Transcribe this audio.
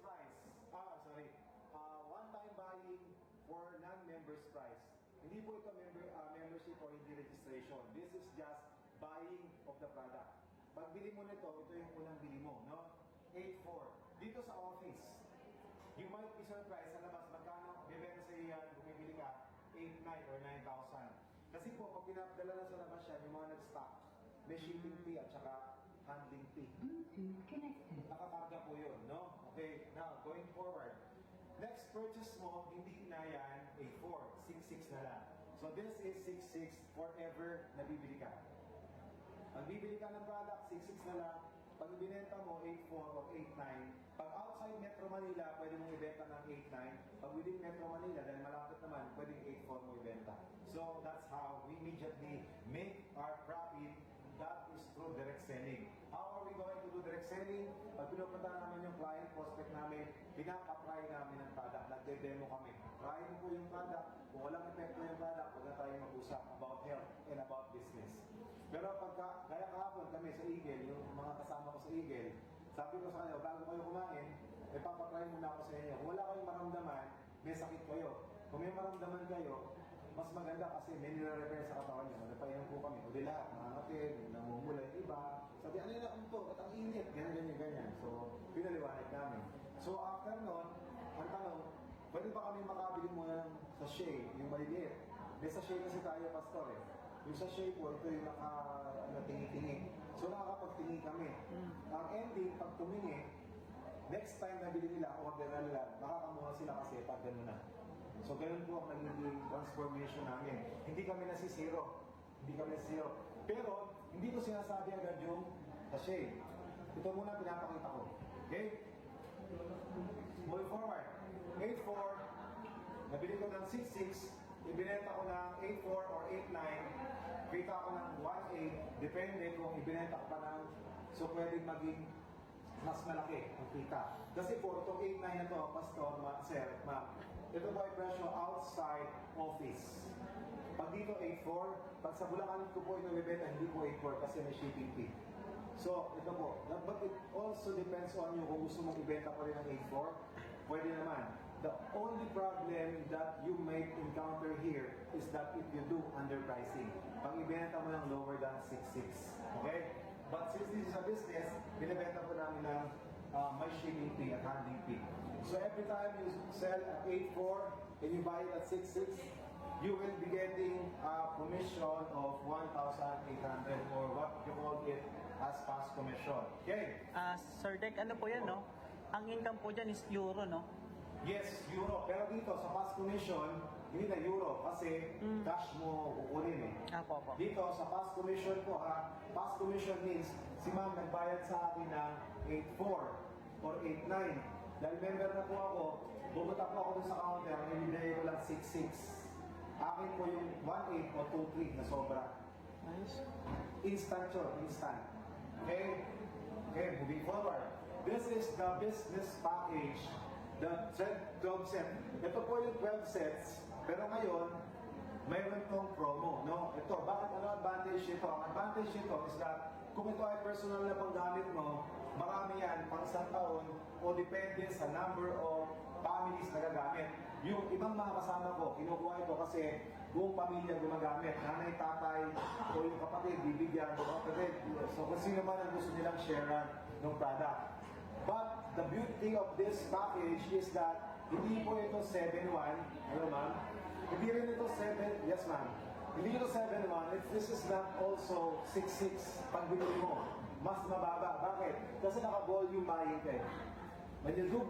price. One-time buying for non-members price. Hindi po ito membership or hindi registration. This is just buying of the product. Pag bili mo nito, ito yung unang bili mo, no? 8.4. Dito sa office, you might be surprised sa labas, magkano bibenta sa iyan, bumibili ka, 8,900 or 9,000. Kasi po, pag pinapdala na sa labas yan, yung mga nag-stock, may shipping fee at saka handling fee. Nakakarga po yun, no? Okay, now, going forward. Next purchase mo, hindi na yan 8.4, 6.6 na lang. So this is 6.6 forever na bibili ka. Pag bibili ka ng product, 6.6 na lang. Pag ibinenta mo, 8.4 or 8.9. Pag outside Metro Manila, pwede mong ibenta ng 8.9. Pag within Metro Manila, dahil malapit naman, pwedeng 8.4 mo ibenta. So that's how we immediately make our profit. That is through direct selling. How are we going to do direct selling? Pag pinupunta namin yung client, prospect namin, pinaka-try namin ng product. Nagde-demo kami. Try mo po yung product. Kung walang epekto yung product, huwag na tayo mag-usap about health and about business. Pero kaya kahapon kami sa Eagle, yung mga kasama ko sa Eagle, sabi ko sa kanila, bago kayo kumain, papatry muna ako sa inyo. Kung wala kayong maramdaman, may sakit kayo. Kung may maramdaman kayo, mas maganda kasi may nire-repair sa katawan nyo. Napainom po kami. O di lahat, nangangatid, namumula yung iba. Sabi, ano yun ako at ang init. Ganyan. So, pinaliwanag namin. So, after nun, ang tanong, pwede ba kami makabili muna ng sachet, yung maliliit? May sachet kasi tayo, pastor eh. Yung sachet po, ito yung tingi-tingi. So, nakakapagtingi kami. Ang ending, pag tumingi, next time na bili nila, order na nila, makakamuha sila kasi pag gano'n na. So, ganun po ang naging transformation namin. Hindi kami nasisiro. Pero, hindi ko sinasabi agad yung sachet. Ito muna pinapakita ko. Okay? Moving forward. 8.4. Nabili ko ng 6.6. Ibinenta ko ng 8.4 or 8.9. Kita ko ng 1.8. Depende kung ibinenta ko pa ng... So, pwedeng maging mas malaki ang kita. Kasi po, itong 8.9 na to, pastor, sir, ma'am, ito po ay presyo outside office. Pag dito 8.4, pag sa Bulacan ko po ito bibenta, hindi po 8.4 kasi may shipping fee. So, ito po. But it also depends on you kung gusto mong ibenta pa rin ng 8.4, pwede naman. The only problem that you may encounter here is that if you do underpricing. Pag ibenta mo ng lower than 6.6. Okay? But since this is a business, binibenta po namin ng may shipping fee at handling fee. So every time you sell at 8.4 and you buy it at 6.6, you will be getting a commission of 1,800 or what you call it as fast commission. Okay? Sir Dek, ano po yan, no? Ang income po dyan is euro, no? Yes, euro. Pero dito sa fast commission, hindi na euro kasi cash mo kukunin eh. Po. Dito sa fast commission po fast commission means si ma'am nagbayad sa akin ng 8.4 or 8.9. Dahil member na po ako, bumunta po ako dun sa counter, ibibigay ko lang 6.6. Akin po yung 1.8 o 2.3 na sobra. Nice. Instant yun, instant. Okay, moving forward. This is the business package. The 12 set. Ito po yung 12 sets. Pero ngayon, mayroon tong promo, no? Ito, bakit ano advantage ito? Ang advantage ito is that kung ito ay personal na panggamit mo, marami yan pang isang taon o depende sa number of families na gagamit. Yung ibang mga kasama ko, kinukuha ito kasi buong pamilya gumagamit. Nanay, tatay, o yung kapatid, bibigyan, o kapatid. So kung sino man ang gusto nilang share ng product. But the beauty of this package is that hindi po ito 7-1. Hello, ma'am? Hindi rin ito 7... Yes, ma'am. Hindi ito 7-1. This is not also 6-6 pag binili mo. Mas mababa. Bakit? Kasi naka-volume buying kayo. When you do